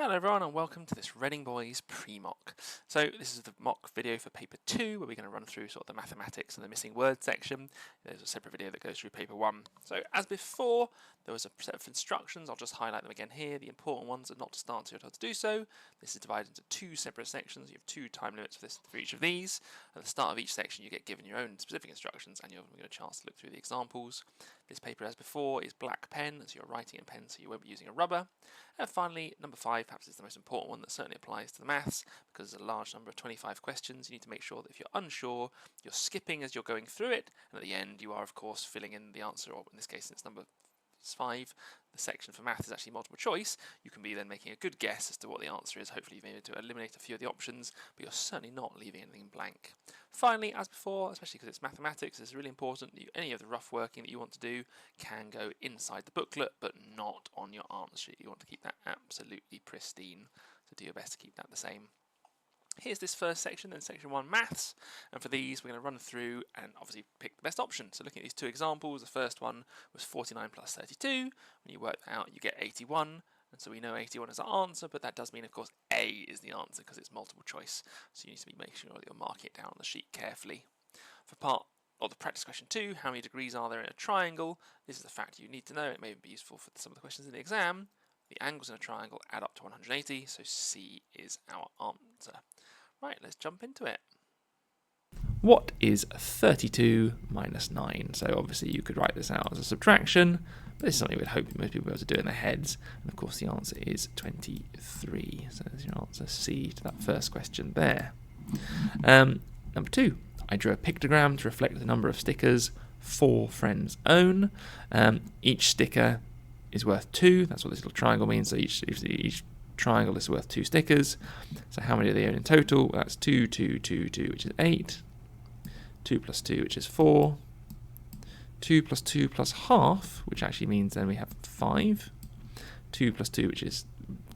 Hello everyone and welcome to this Reading Boys pre-mock. So this is the mock video for paper 2 where we're going to run through sort of the mathematics and the missing word section. There's a separate video that goes through paper 1. So as before, there was a set of instructions. I'll just highlight them again here. The important ones are not to start until to do so. This is divided into 2 separate sections. You have 2 time limits for each of these. At the start of each section you get given your own specific instructions and you'll get a chance to look through the examples. This paper, as before, is black pen, so you're writing in pen, so you won't be using a rubber. And finally, number 5, perhaps is the most important one that certainly applies to the maths, because there's a large number of 25 questions. You need to make sure that if you're unsure, you're skipping as you're going through it, and at the end you are, of course, filling in the answer, or in this case, it's number 5. The section for math is actually multiple choice. You can be then making a good guess as to what the answer is. Hopefully you've been able to eliminate a few of the options, but you're certainly not leaving anything blank. Finally, as before, especially because it's mathematics, it's really important that any of the rough working that you want to do can go inside the booklet, but not on your answer sheet. You want to keep that absolutely pristine, so do your best to keep that the same. Here's this first section, then section 1, maths, and for these we're going to run through and obviously pick the best option. So looking at these 2 examples, the first one was 49 plus 32. When you work that out, you get 81, and so we know 81 is our answer, but that does mean, of course, A is the answer because it's multiple choice. So you need to be making sure that you're marking it down on the sheet carefully. For the practice question 2, how many degrees are there in a triangle? This is a fact you need to know. It may be useful for some of the questions in the exam. The angles in a triangle add up to 180, so C is our answer. Right, let's jump into it. What is 32 minus 9? So obviously you could write this out as a subtraction, but this is something we'd hope most people will be able to do in their heads. And of course the answer is 23. So there's your answer C to that first question there. Number 2, I drew a pictogram to reflect the number of stickers 4 friends own. Each sticker is worth 2. That's what this little triangle means. So each triangle is worth 2 stickers. So how many do they own in total? That's 2, 2, 2, 2, which is 8. 2 plus 2, which is 4. 2 plus 2 plus half, which actually means then we have 5. 2 plus 2, which is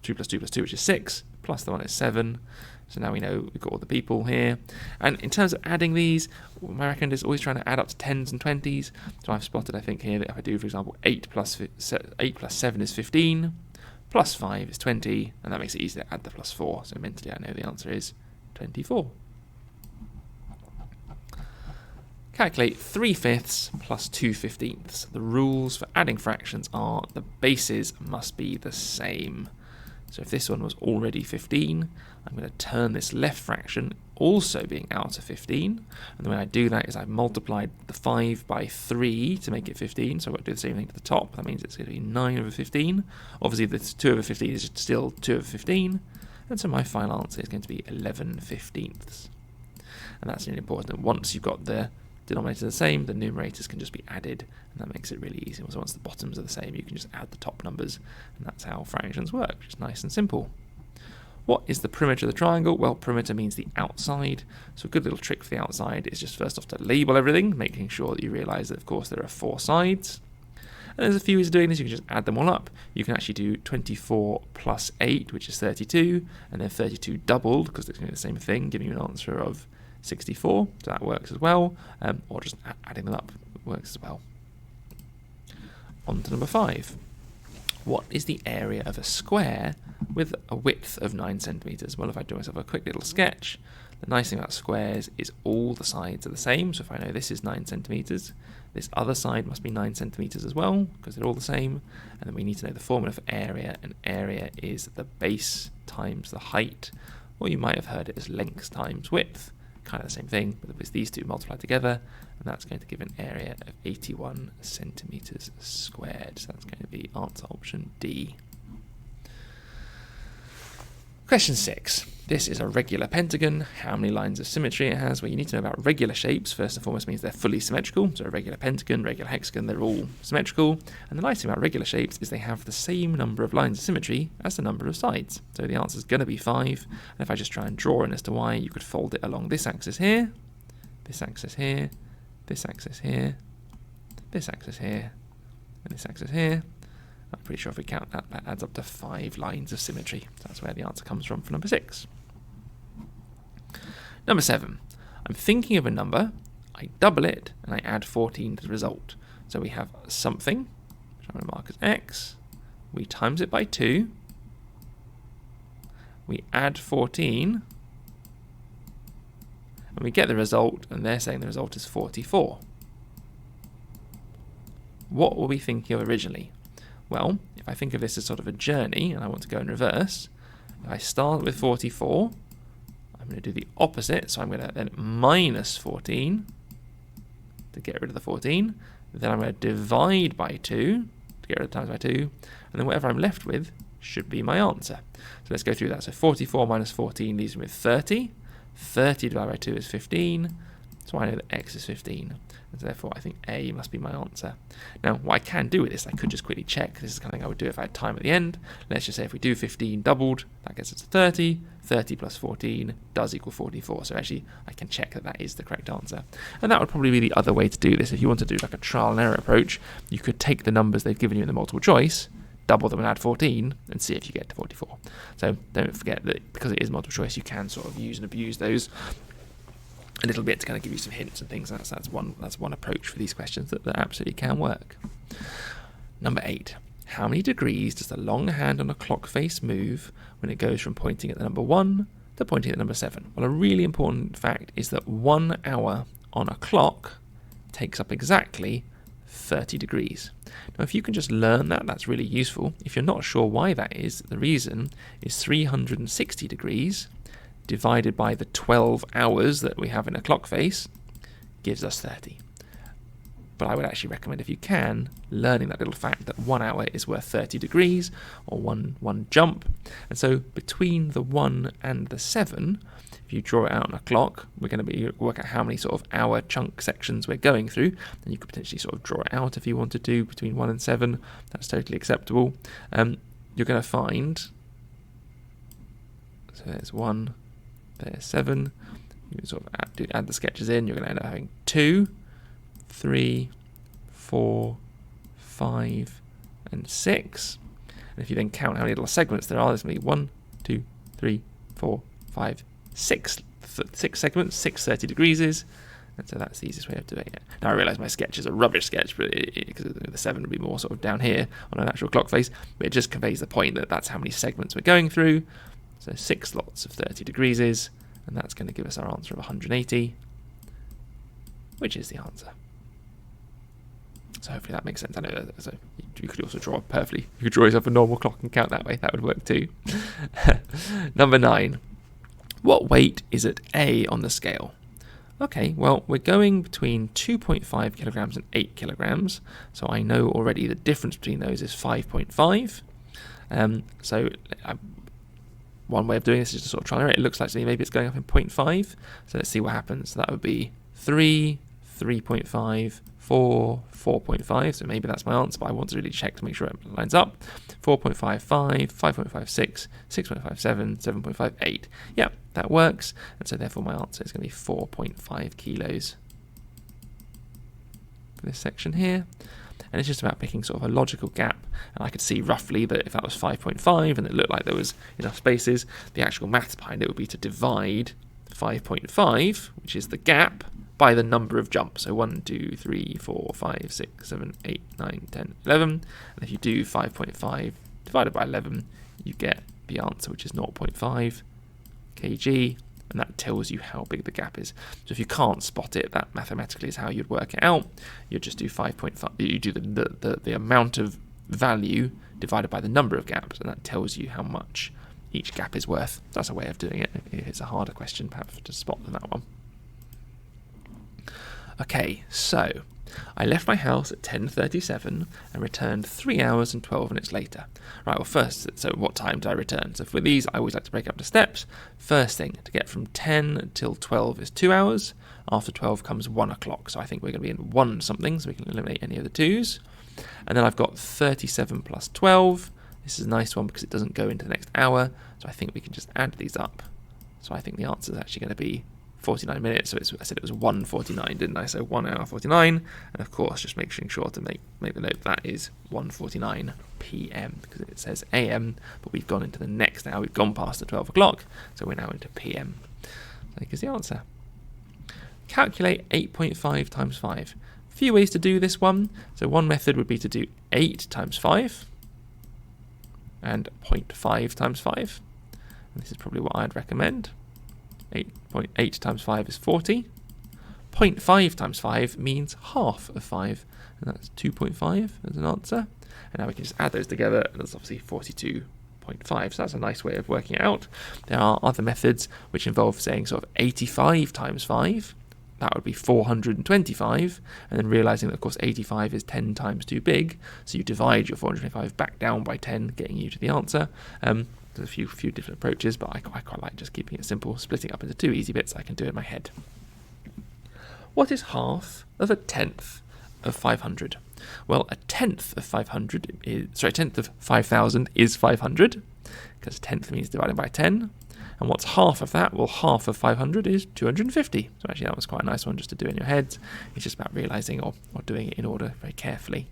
2 plus 2 plus 2, which is 6. Plus the 1 is 7. So now we know we've got all the people here. And in terms of adding these, my recommend is always trying to add up to 10s and 20s. So I've spotted, I think, here that if I do, for example, 8 plus 7 is 15. Plus 5 is 20, and that makes it easy to add the plus 4. So mentally I know the answer is 24. Calculate 3/5 plus 2/15. The rules for adding fractions are the bases must be the same. So if this one was already 15, I'm going to turn this left fraction also being out of 15. And the way I do that is I've multiplied the 5 by 3 to make it 15. So I've got to do the same thing to the top. That means it's going to be 9 over 15. Obviously, this 2 over 15 is still 2 over 15. And so my final answer is going to be 11/15. And that's really important. Once you've got the denominators the same, the numerators can just be added, and that makes it really easy. So once the bottoms are the same, you can just add the top numbers, and that's how fractions work, which is nice and simple. What is the perimeter of the triangle? Well, perimeter means the outside, so a good little trick for the outside is just first off to label everything, making sure that you realise that, of course, there are 4 sides. And there's a few ways of doing this. You can just add them all up. You can actually do 24 plus 8, which is 32, and then 32 doubled, because it's going to be the same thing, giving you an answer of 64, so that works as well, or just adding them up works as well. On to number 5. What is the area of a square with a width of 9 centimetres? Well, if I do myself a quick little sketch, the nice thing about squares is all the sides are the same. So if I know this is 9 centimetres, this other side must be 9 centimetres as well, because they're all the same. And then we need to know the formula for area, and area is the base times the height, or you might have heard it as length times width. Kind of the same thing, but it's these two multiplied together, and that's going to give an area of 81 centimetres squared. So that's going to be answer option D. Question 6. This is a regular pentagon. How many lines of symmetry it has? Well, you need to know about regular shapes. First and foremost means they're fully symmetrical. So a regular pentagon, regular hexagon, they're all symmetrical. And the nice thing about regular shapes is they have the same number of lines of symmetry as the number of sides. So the answer is going to be 5. And if I just try and draw in as to why, you could fold it along this axis here, this axis here, this axis here, this axis here, and this axis here. I'm pretty sure if we count that, that adds up to 5 lines of symmetry. So that's where the answer comes from for number 6. Number 7. I'm thinking of a number, I double it, and I add 14 to the result. So we have something, which I'm going to mark as x, we times it by 2, we add 14, and we get the result, and they're saying the result is 44. What were we thinking of originally? Well, if I think of this as sort of a journey, and I want to go in reverse, if I start with 44, I'm going to do the opposite, so I'm going to then minus 14 to get rid of the 14, then I'm going to divide by 2 to get rid of times by 2, and then whatever I'm left with should be my answer. So let's go through that. So 44 minus 14 leaves me with 30. 30 divided by 2 is 15, so I know that x is 15, and so therefore I think A must be my answer. Now, what I can do with this, I could just quickly check. This is the kind of thing I would do if I had time at the end. Let's just say if we do 15 doubled, that gets us to 30. 30 plus 14 does equal 44. So actually, I can check that that is the correct answer. And that would probably be the other way to do this. If you want to do like a trial and error approach, you could take the numbers they've given you in the multiple choice, double them and add 14, and see if you get to 44. So don't forget that because it is multiple choice, you can sort of use and abuse those a little bit to kind of give you some hints and things. That's one approach for these questions that absolutely can work. Number 8. How many degrees does the long hand on a clock face move when it goes from pointing at the number 1 to pointing at the number 7? Well, a really important fact is that 1 hour on a clock takes up exactly 30 degrees. Now, if you can just learn that, that's really useful. If you're not sure why that is, the reason is 360 degrees divided by the 12 hours that we have in a clock face gives us 30. But I would actually recommend, if you can, learning that little fact that 1 hour is worth 30 degrees, or one jump. And so between the 1 and the 7, if you draw it out on a clock, we're going to work out how many sort of hour chunk sections we're going through, and you could potentially sort of draw it out if you wanted to between 1 and 7. That's totally acceptable. You're going to find, so there's 1, there's 7. You sort of add the sketches in. You're going to end up having 2, 3, 4, 5, and 6. And if you then count how many little segments there are, there's going to be 1, 2, 3, 4, 5, 6 segments, 6 30 degrees. And so that's the easiest way of doing it. Now, I realise my sketch is a rubbish sketch, but because the 7 would be more sort of down here on an actual clock face, but it just conveys the point that that's how many segments we're going through. So 6 lots of 30 degrees, and that's going to give us our answer of 180, which is the answer. So hopefully that makes sense. I know that, so you could also draw perfectly. You could draw yourself a normal clock and count that way. That would work too. Number 9. What weight is at A on the scale? Okay, well, we're going between 2.5 kilograms and 8 kilograms. So I know already the difference between those is 5.5. One way of doing this is to sort of try it. It looks like to me maybe it's going up in 0.5. So let's see what happens. So that would be 3, 3.5, 4, 4.5. So maybe that's my answer, but I want to really check to make sure it lines up. 4.55, 5.56, 6.57, 7.58. Yeah, that works. And so therefore my answer is going to be 4.5 kilos for this section here. And it's just about picking sort of a logical gap. And I could see roughly that if that was 5.5 and it looked like there was enough spaces, the actual maths behind it would be to divide 5.5, which is the gap, by the number of jumps. So 1, 2, 3, 4, 5, 6, 7, 8, 9, 10, 11. And if you do 5.5 divided by 11, you get the answer, which is 0.5 kg. And that tells you how big the gap is. So if you can't spot it, that mathematically is how you'd work it out. You just do 5.5. You do the amount of value divided by the number of gaps, and that tells you how much each gap is worth. That's a way of doing it. If it's a harder question, perhaps to spot than that one. Okay, so I left my house at 10:37 and returned 3 hours and 12 minutes later. Right, well first, so what time did I return? So for these, I always like to break up the steps. First thing, to get from 10 till 12 is 2 hours. After 12 comes 1 o'clock. So I think we're going to be in 1 something, so we can eliminate any of the 2's. And then I've got 37 plus 12. This is a nice one because it doesn't go into the next hour. So I think we can just add these up. So I think the answer is actually going to be 49 minutes, so I said it was 1:49, didn't I? So 1 hour 49, and of course just making sure to make the note that is 1:49 p.m. because it says a.m. but we've gone into the next hour, we've gone past the 12 o'clock, so we're now into p.m. So here's the answer. Calculate 8.5 times 5. A few ways to do this one. So one method would be to do 8 times 5 and 0.5 times 5. This is probably what I'd recommend. 8.8 times 5 is 40. 0.5 times 5 means half of 5, and that's 2.5 as an answer. And now we can just add those together, and that's obviously 42.5. So that's a nice way of working it out. There are other methods which involve saying sort of 85 times 5. That would be 425, and then realizing that, of course, 85 is 10 times too big, so you divide your 425 back down by 10, getting you to the answer. There's a few different approaches, but I quite like just keeping it simple, splitting it up into 2 easy bits I can do in my head. What is half of a tenth of 500? Well, a tenth of 500 is, sorry, a tenth of 5,000 is 500, because tenth means divided by 10. And what's half of that? Well, half of 500 is 250. So actually that was quite a nice one just to do in your heads. It's just about realizing or doing it in order very carefully.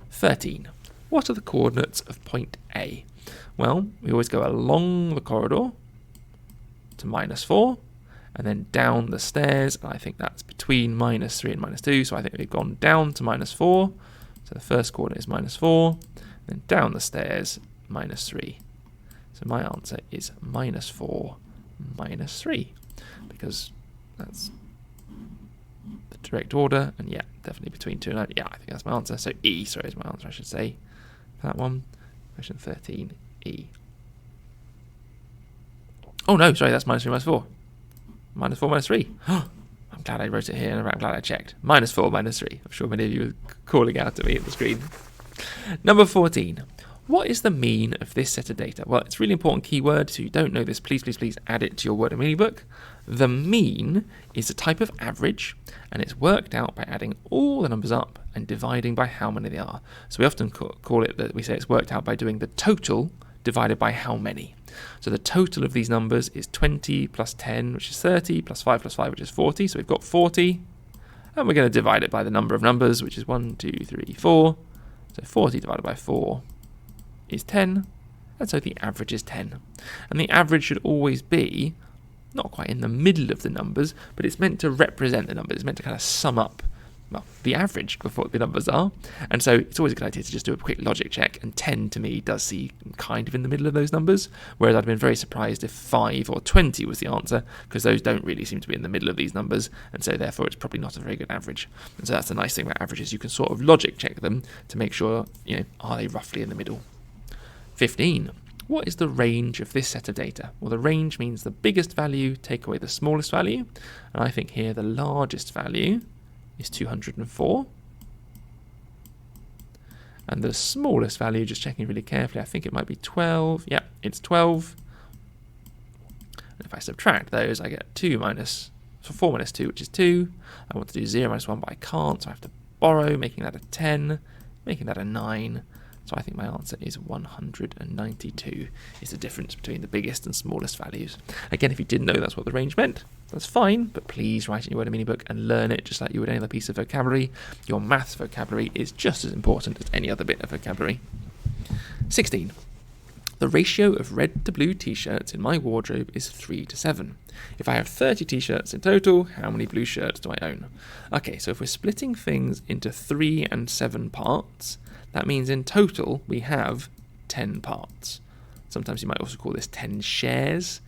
13. What are the coordinates of point A? Well, we always go along the corridor to -4, and then down the stairs, and I think that's between -3 and -2, so I think we've gone down to -4, so the first coordinate is -4, then down the stairs, -3. So my answer is -4, -3, because that's the direct order, and yeah, definitely between 2 and 9, yeah, I think that's my answer. So E, sorry, is my answer, I should say, for that one. Question 13, E. Oh no, sorry, that's -3, -4. -4, -3. I'm glad I wrote it here, and I'm glad I checked. -4, -3. I'm sure many of you are calling out at me at the screen. Number 14. What is the mean of this set of data? Well, it's a really important keyword, so if you don't know this, please add it to your Word and Mini book. The mean is a type of average, and it's worked out by adding all the numbers up and dividing by how many they are. So we often call it that we say it's worked out by doing the total divided by how many. So the total of these numbers is 20 plus 10, which is 30, plus 5 plus 5, which is 40. So we've got 40, and we're going to divide it by the number of numbers, which is 1, 2, 3, 4. So 40 divided by 4 is 10, and so the average is 10. And the average should always be not quite in the middle of the numbers, but it's meant to represent the numbers. It's meant to kind of sum up, well, the average of what the numbers are. And so it's always a good idea to just do a quick logic check, and 10 to me does seem kind of in the middle of those numbers, whereas I'd been very surprised if 5 or 20 was the answer, because those don't really seem to be in the middle of these numbers, and so therefore it's probably not a very good average. And so that's the nice thing about averages, you can sort of logic check them to make sure, are they roughly in the middle? 15. What is the range of this set of data? Well, the range means the biggest value take away the smallest value, and I think here the largest value is 204, and the smallest value, just checking really carefully, I think it might be 12. Yeah, it's 12. And if I subtract those, I get 4 minus 2, which is 2. I want to do 0 minus 1, but I can't, so I have to borrow, making that a 10, making that a 9. So I think my answer is 192 is the difference between the biggest and smallest values. Again, if you didn't know that's what the range meant, that's fine, but please write it in your Word and Mini book and learn it just like you would any other piece of vocabulary. Your maths vocabulary is just as important as any other bit of vocabulary. 16. The ratio of red to blue t-shirts in my wardrobe is 3 to 7. If I have 30 t-shirts in total, how many blue shirts do I own? Okay, so if we're splitting things into 3 and 7 parts, that means in total we have 10 parts. Sometimes you might also call this 10 shares,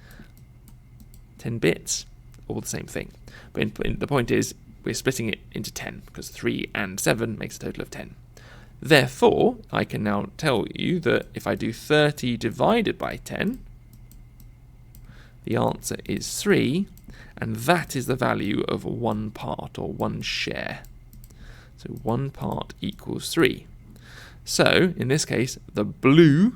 10 bits, all the same thing. But the point is we're splitting it into 10 because 3 and 7 makes a total of 10. Therefore, I can now tell you that if I do 30 divided by 10, the answer is 3, and that is the value of 1 part or 1 share. So 1 part equals 3. So, in this case, the red,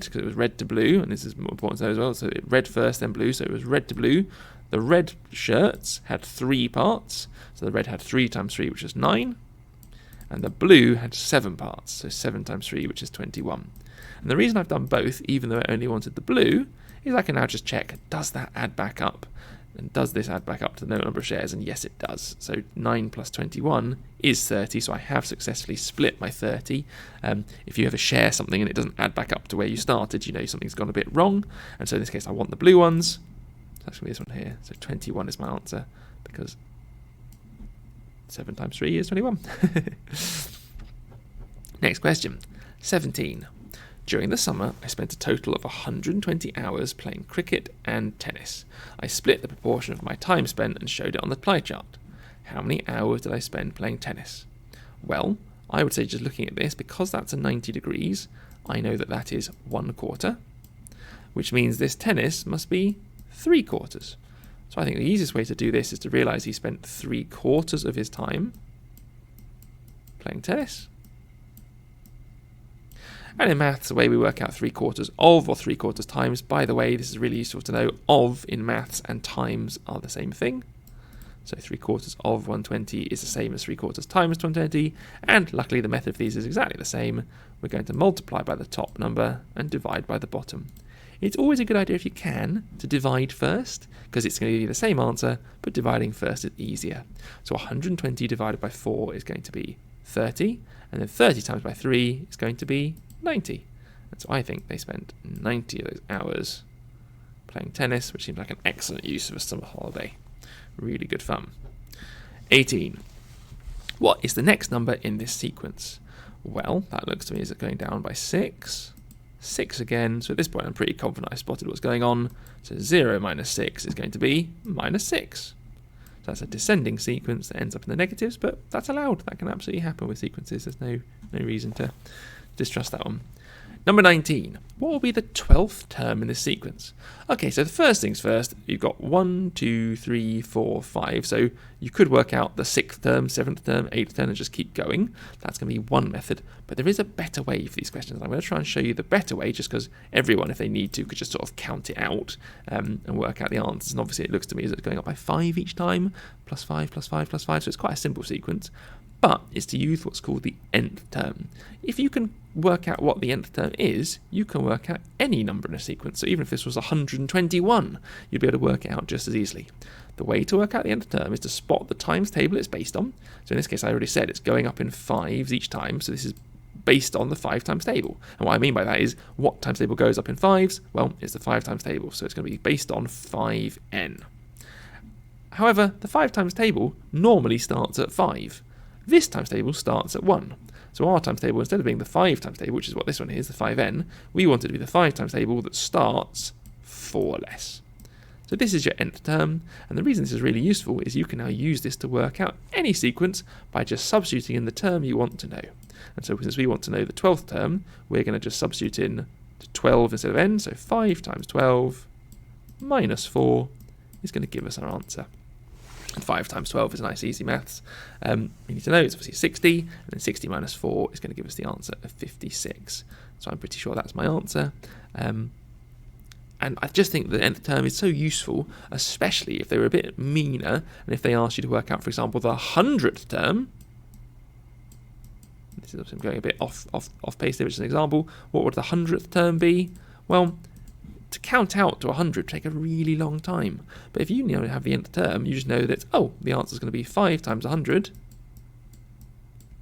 because it was red to blue, and this is more important to know as well, so red first, then blue, so it was red to blue. The red shirts had 3 parts, so the red had 3 times 3, which is 9, and the blue had 7 parts, so 7 times 3, which is 21. And the reason I've done both, even though I only wanted the blue, is I can now just check, does that add back up? And does this add back up to the number of shares? And yes, it does. So 9 plus 21 is 30, so I have successfully split my 30. If you ever share something and it doesn't add back up to where you started, you know something's gone a bit wrong. And so in this case, I want the blue ones. So that's going to be this one here. So 21 is my answer, because 7 times 3 is 21. Next question. 17. During the summer, I spent a total of 120 hours playing cricket and tennis. I split the proportion of my time spent and showed it on the pie chart. How many hours did I spend playing tennis? Well, I would say just looking at this, because that's a 90 degrees, I know that that is 1/4, which means this tennis must be 3/4. So I think the easiest way to do this is to realise he spent 3/4 of his time playing tennis. And in maths, the way we work out 3/4 of or 3/4 times, by the way, this is really useful to know, of in maths and times are the same thing. So 3/4 of 120 is the same as 3/4 times 120, and luckily the method of these is exactly the same. We're going to multiply by the top number and divide by the bottom. It's always a good idea, if you can, to divide first, because it's going to give you the same answer, but dividing first is easier. So 120 divided by 4 is going to be 30, and then 30 times by 3 is going to be 90. And so I think they spent 90 of those hours playing tennis, which seems like an excellent use of a summer holiday. Really good fun. 18. What is the next number in this sequence? Well, that looks to me as it's going down by 6. 6 again, so at this point I'm pretty confident I spotted what's going on. So 0 minus 6 is going to be minus 6. So that's a descending sequence that ends up in the negatives, but that's allowed. That can absolutely happen with sequences. There's no reason to distrust that one. Number 19. What will be the 12th term in this sequence? Okay, so the first things first, you've got 1, 2, 3, 4, 5. So you could work out the 6th term, 7th term, 8th term, and just keep going. That's going to be one method. But there is a better way for these questions. I'm going to try and show you the better way, just because everyone, if they need to, could just sort of count it out and work out the answers. And obviously it looks to me as it's going up by 5 each time, plus 5, plus 5, plus 5. So it's quite a simple sequence. But it's to use what's called the nth term. If you can work out what the nth term is, you can work out any number in a sequence. So even if this was 121, you'd be able to work it out just as easily. The way to work out the nth term is to spot the times table it's based on. So in this case, I already said it's going up in 5s each time. So this is based on the 5 times table. And what I mean by that is, what times table goes up in 5s? Well, it's the 5 times table. So it's going to be based on 5n. However, the 5 times table normally starts at 5. This times table starts at 1. So our times table, instead of being the 5 times table, which is what this one is, the 5n, we want it to be the 5 times table that starts 4 less. So this is your nth term, and the reason this is really useful is you can now use this to work out any sequence by just substituting in the term you want to know. And so since we want to know the 12th term, we're going to just substitute in 12 instead of n, so 5 times 12 minus 4 is going to give us our answer. And 5 times 12 is nice, easy maths. We need to know it's obviously 60, and then 60 minus 4 is going to give us the answer of 56. So I'm pretty sure that's my answer. And I just think the nth term is so useful, especially if they were a bit meaner, and if they asked you to work out, for example, the 100th term. This is obviously going a bit off pace there, which is an example. What would the 100th term be? Well, to count out to 100 would take a really long time. But if you have the nth term, you just know that, oh, the answer is going to be 5 times 100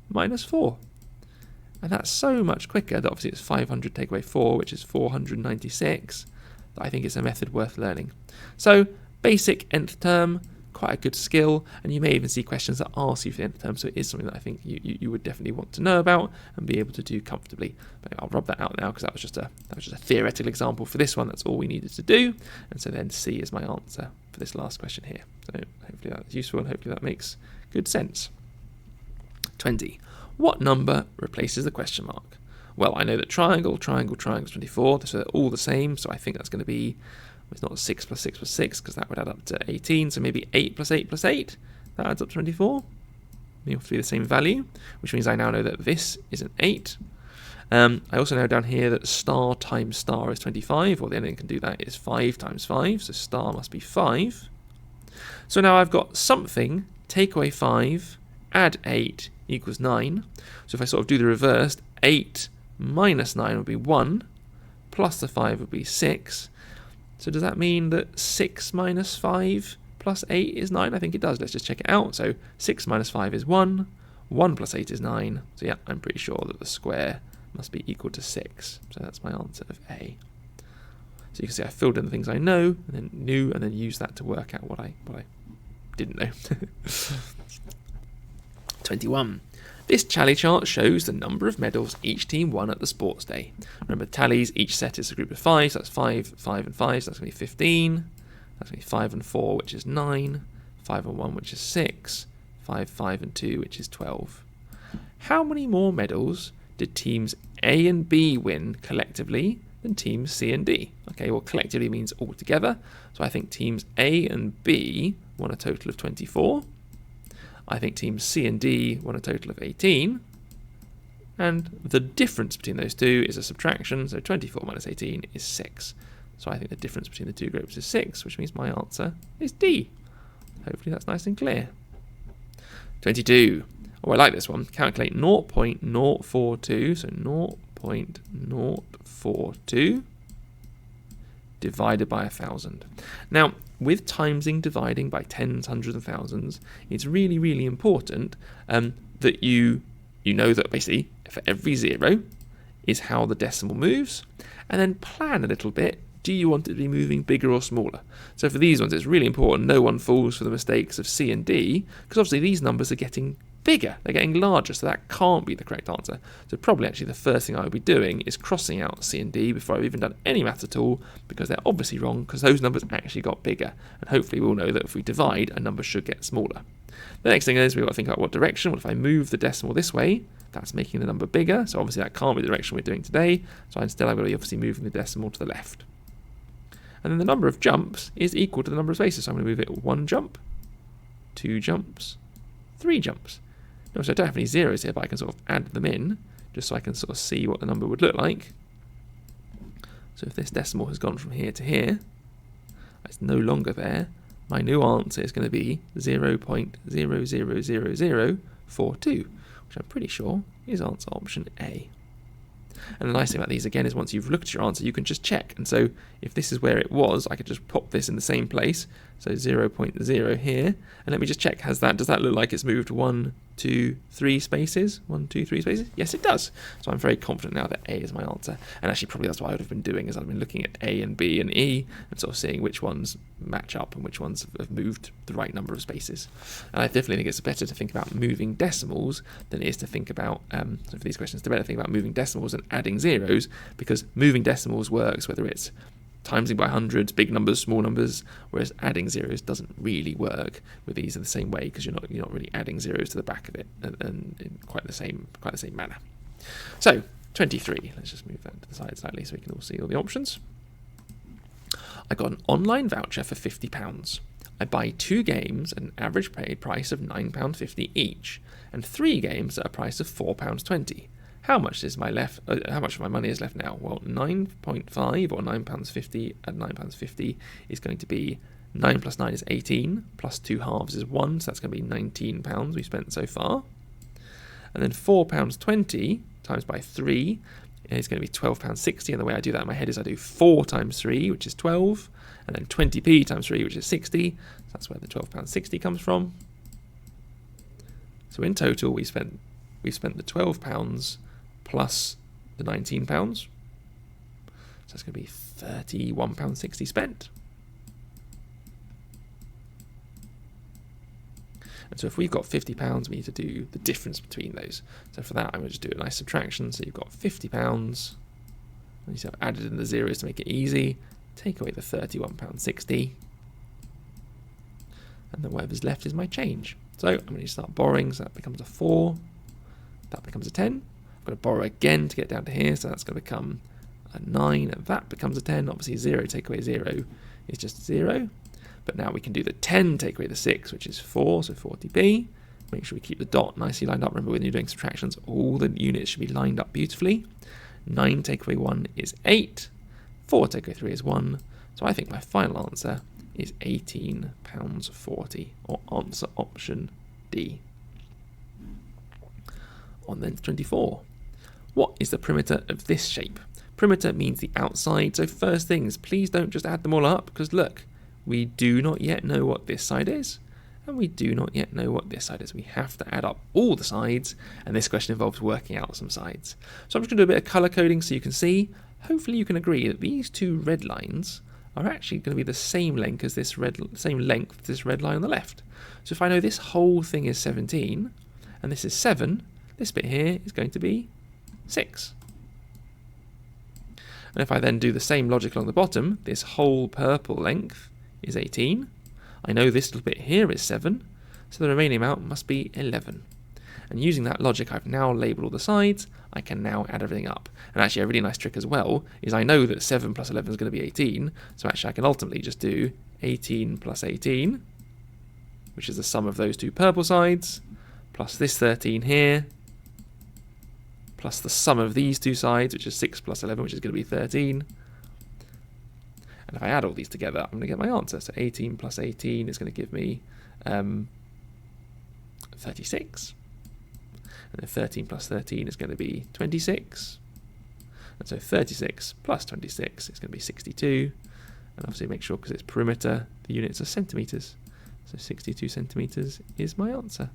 minus 4. And that's so much quicker that obviously it's 500 take away 4, which is 496. That I think it's a method worth learning. So basic nth term, quite a good skill, and you may even see questions that ask you for the nth term, so it is something that I think you would definitely want to know about and be able to do comfortably. But I'll rub that out now because that was just a theoretical example for this one. That's all we needed to do, and so then C is my answer for this last question here. So hopefully that's useful and hopefully that makes good sense. 20. What number replaces the question mark? Well, I know that triangle is 24, so they're all the same, so I think that's going to be, it's not 6 plus 6 plus 6, because that would add up to 18, so maybe 8 plus 8 plus 8, that adds up to 24. They have to be the same value, which means I now know that this is an 8. I also know down here that star times star is 25, or the only thing can do that is 5 times 5, so star must be 5. So now I've got something, take away 5, add 8 equals 9. So if I sort of do the reverse, 8 minus 9 would be 1, plus the 5 would be 6. So does that mean that 6 minus 5 plus 8 is 9? I think it does. Let's just check it out. So 6 minus 5 is 1, 1 plus 8 is 9. So yeah, I'm pretty sure that the square must be equal to 6. So that's my answer of A. So you can see I filled in the things I know, and then knew, and then used that to work out what I didn't know. 21. This tally chart shows the number of medals each team won at the sports day. Remember, tallies, each set is a group of 5, so that's 5, 5 and 5, so that's going to be 15. That's going to be 5 and 4, which is 9. 5 and 1, which is 6. 5, 5 and 2, which is 12. How many more medals did teams A and B win collectively than teams C and D? Okay, well, collectively means all together. So I think teams A and B won a total of 24. I think teams C and D won a total of 18. And the difference between those two is a subtraction, so 24 minus 18 is 6. So I think the difference between the two groups is 6, which means my answer is D. Hopefully that's nice and clear. 22. Oh, I like this one. Calculate 0.042, so 0.042 divided by 1,000. Now, with timesing dividing by tens, hundreds and thousands, it's really, really important that you know that basically for every 0 is how the decimal moves, and then plan a little bit. Do you want it to be moving bigger or smaller? So for these ones, it's really important no one falls for the mistakes of C and D, because obviously these numbers are getting bigger, they're getting larger, so that can't be the correct answer. So probably actually the first thing I would be doing is crossing out C and D before I've even done any maths at all, because they're obviously wrong, because those numbers actually got bigger. And hopefully we'll know that if we divide, a number should get smaller. The next thing is we've got to think about what direction. What if I move the decimal this way? That's making the number bigger, so obviously that can't be the direction we're doing today. So instead I'm going to be obviously moving the decimal to the left. And then the number of jumps is equal to the number of spaces. So I'm going to move it 1 jump, 2 jumps, 3 jumps. Notice I don't have any zeros here, but I can sort of add them in, just so I can sort of see what the number would look like. So if this decimal has gone from here to here, it's no longer there, my new answer is going to be 0.000042, which I'm pretty sure is answer option A. And the nice thing about these, again, is once you've looked at your answer, you can just check. And so if this is where it was, I could just pop this in the same place. So 0.0 here. And let me just check, does that look like it's moved 1, 2, 3 spaces? 1, 2, 3 spaces? Yes, it does. So I'm very confident now that A is my answer. And actually, probably that's what I would have been doing, is I've been looking at A and B and E and sort of seeing which ones match up and which ones have moved the right number of spaces. And I definitely think it's better to think about moving decimals than it is to think about, so for these questions, it's better to think about moving decimals and adding zeros, because moving decimals works whether it's timesing by hundreds, big numbers, small numbers, whereas adding zeros doesn't really work with these in the same way, because you're not really adding zeros to the back of it and in quite the same manner. So 23. Let's just move that to the side slightly so we can all see all the options. I got an online voucher for £50. I buy 2 games at an average paid price of £9.50 each, and 3 games at a price of £4.20. How much is how much of my money is left now? Well, 9.5 or £9.50 at £9.50 is going to be 9 plus 9 is 18, plus 2 halves is 1, so that's going to be £19 we spent so far. And then £4.20 times by 3 is going to be £12.60, and the way I do that in my head is I do 4 times 3, which is 12, and then 20p times 3, which is 60, so that's where the £12.60 comes from. So in total, we spent the £12 plus the £19, so that's going to be £31.60 spent. And so if we've got £50, we need to do the difference between those. So for that, I'm going to just do a nice subtraction. So you've got £50, and you have added in the zeros to make it easy. Take away the £31.60, and then whatever's left is my change. So I'm going to start borrowing, so that becomes a 4, that becomes a 10. I've got to borrow again to get down to here, so that's going to become a 9, and that becomes a 10. Obviously 0 take away 0 is just 0. But now we can do the 10 take away the 6, which is 4, so 40p. Make sure we keep the dot nicely lined up. Remember, when you're doing subtractions, all the units should be lined up beautifully. 9 take away 1 is 8. 4 take away 3 is 1. So I think my final answer is £18.40, or answer option D. On then to 24. What is the perimeter of this shape? Perimeter means the outside, so first things, please don't just add them all up, because look, we do not yet know what this side is, and we do not yet know what this side is. We have to add up all the sides, and this question involves working out some sides. So I'm just going to do a bit of colour coding so you can see. Hopefully you can agree that these 2 red lines are actually going to be the same length as this red line on the left. So if I know this whole thing is 17, and this is 7, This bit here is going to be 6. And if I then do the same logic along the bottom, this whole purple length is 18. I know this little bit here is 7, so the remaining amount must be 11. And using that logic, I've now labelled all the sides. I can now add everything up. And actually, a really nice trick as well is I know that 7 plus 11 is going to be 18, so actually I can ultimately just do 18 plus 18, which is the sum of those two purple sides, plus this 13 here, plus the sum of these two sides, which is 6 plus 11, which is going to be 13. And if I add all these together, I'm going to get my answer. So 18 plus 18 is going to give me 36. And then 13 plus 13 is going to be 26. And so 36 plus 26 is going to be 62. And obviously make sure, because it's perimeter, the units are centimetres. So 62 centimetres is my answer.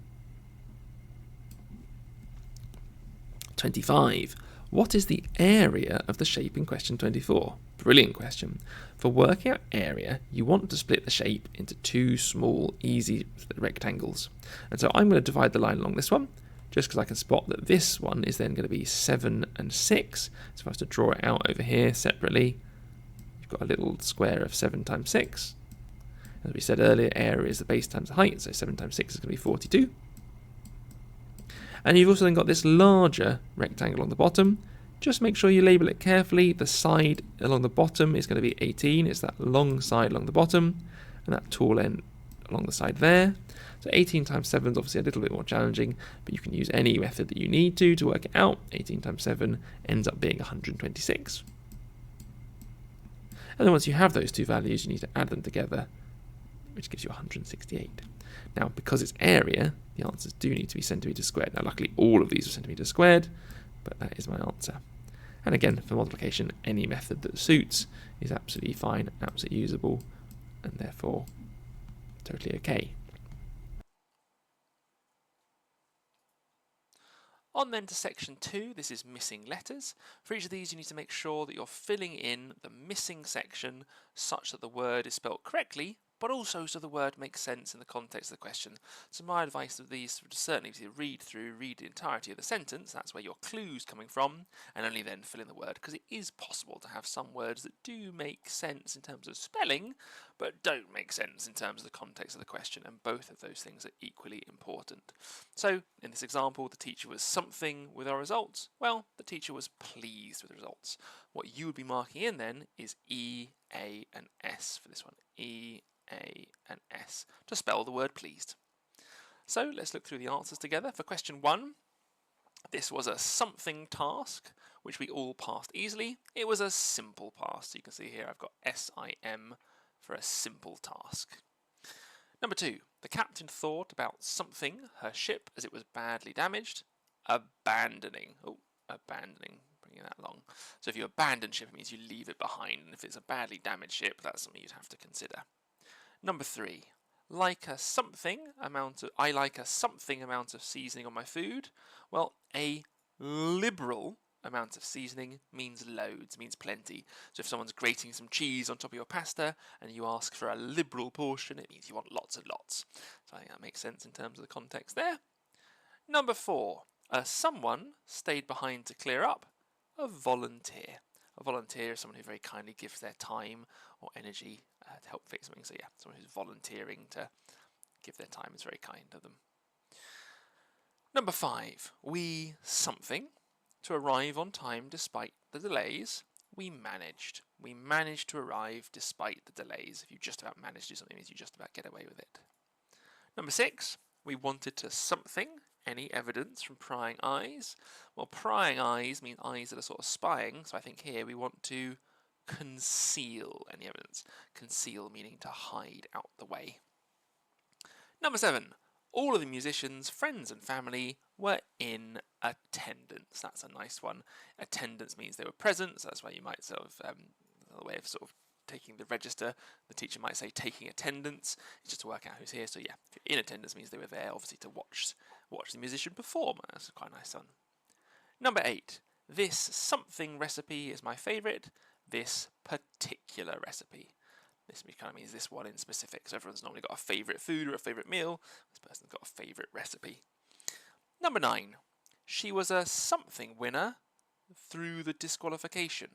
25. What is the area of the shape in question 24? Brilliant question. For working out area, you want to split the shape into two small, easy rectangles. And so I'm going to divide the line along this one, just because I can spot that this one is then going to be 7 and 6. So if I was to draw it out over here separately, you've got a little square of 7 times 6. As we said earlier, area is the base times the height, so 7 times 6 is going to be 42. And you've also then got this larger rectangle on the bottom. Just make sure you label it carefully. The side along the bottom is going to be 18. It's that long side along the bottom, and that tall end along the side there. So 18 times 7 is obviously a little bit more challenging, but you can use any method that you need to work it out. 18 times 7 ends up being 126. And then once you have those two values, you need to add them together, which gives you 168. Now, because it's area, the answers do need to be centimetres squared. Now, luckily, all of these are centimetres squared, but that is my answer. And again, for multiplication, any method that suits is absolutely fine, absolutely usable, and therefore totally okay. On then to section 2, this is missing letters. For each of these, you need to make sure that you're filling in the missing section such that the word is spelt correctly, but also so the word makes sense in the context of the question. So my advice of these would certainly be to read the entirety of the sentence, that's where your clue's coming from, and only then fill in the word, because it is possible to have some words that do make sense in terms of spelling, but don't make sense in terms of the context of the question, and both of those things are equally important. So, in this example, the teacher was something with our results. Well, the teacher was pleased with the results. What you would be marking in then is E, A, and S for this one. E, A, and S to spell the word pleased. So let's look through the answers together. For question 1, this was a something task, which we all passed easily. It was a simple pass. So you can see here I've got SIM for a simple task. Number 2, the captain thought about something, her ship, as it was badly damaged. Abandoning. Abandoning. Bringing that along. So if you abandon ship, it means you leave it behind. And if it's a badly damaged ship, that's something you'd have to consider. Number 3, I like a something amount of seasoning on my food. Well, a liberal amount of seasoning means loads, means plenty. So if someone's grating some cheese on top of your pasta and you ask for a liberal portion, it means you want lots and lots. So I think that makes sense in terms of the context there. Number 4, someone stayed behind to clear up. A volunteer. A volunteer is someone who very kindly gives their time or energy to help fix something. So yeah, someone who's volunteering to give their time is very kind of them. Number 5, we something to arrive on time despite the delays. We managed. We managed to arrive despite the delays. If you just about manage to do something, it means you just about get away with it. Number 6, we wanted to something. Any evidence from prying eyes? Well, prying eyes mean eyes that are sort of spying, so I think here we want to conceal any evidence. Conceal meaning to hide out the way. Number 7, all of the musicians, friends and family were in attendance. That's a nice one. Attendance means they were present, so that's why you might sort of, a way of sort of taking the register, the teacher might say taking attendance, it's just to work out who's here. So yeah, if you're in attendance means they were there, obviously, to watch the musician perform. That's quite a nice one. Number 8, this something recipe is my favourite. This particular recipe. This kind of means this one in specific. So everyone's normally got a favourite food or a favourite meal. This person's got a favourite recipe. Number 9, She was a something winner through the disqualification.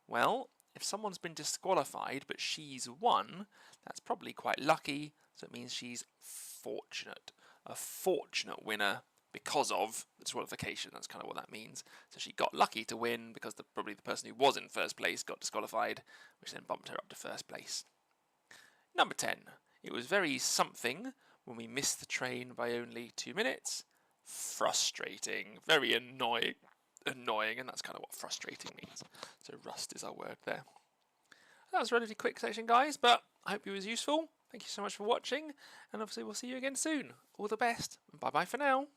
Well, if someone's been disqualified but she's won, that's probably quite lucky, so it means she's fortunate. A fortunate winner because of the disqualification. That's kind of what that means. So she got lucky to win because probably the person who was in first place got disqualified, which then bumped her up to first place. Number 10. It was very something when we missed the train by only 2 minutes. Frustrating. Very annoying, and that's kind of what frustrating means. So rust is our word there. That was a relatively quick section, guys, but I hope it was useful. Thank you so much for watching, and obviously we'll see you again soon. All the best, and bye-bye for now.